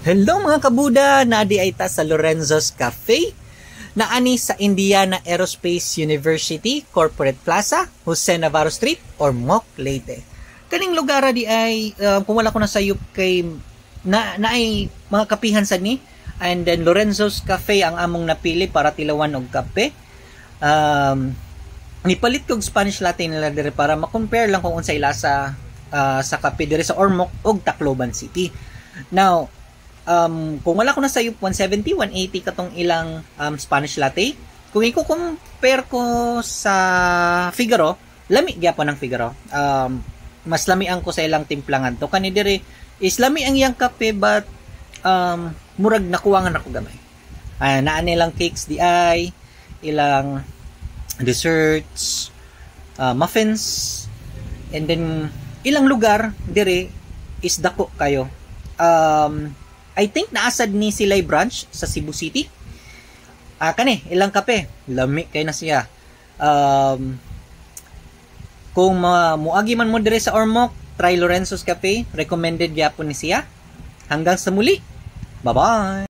Hello mga kabuda, naadi ay ta sa Lorenzo's Cafe na ani sa Indiana Aerospace University Corporate Plaza, Jose Navarro Street or Moc Leyte. Kaning lugar di ay kung wala ko na sayop kay na ay mga kapihan sad ni, and then Lorenzo's Cafe ang among napili para tilawan og kape. Nipalit kog Spanish latte nila dire para ma-compare lang kung unsay lasa sa kape dire sa Ormoc ug Tacloban City. Now, kung wala ko na sayop 170, 180 katong ilang Spanish latte. Kung i-compare ko sa Figaro, lami gyapon ang Figaro. Mas lami ang ko sa ilang timplangan to. Kani dire is lami ang iyang kape but murag nakuwangan ako gamay. Naa nilang cakes di ay, ilang desserts, muffins, and then ilang lugar dire is dako kayo. I think naasad ni sila'y branch sa Cebu City. Kani, ilang kape. Lami kay na siya. Kung muagi man mo dire sa Ormoc, try Lorenzo's Cafe. Recommended yapon ni siya. Hanggang sa muli. Bye-bye!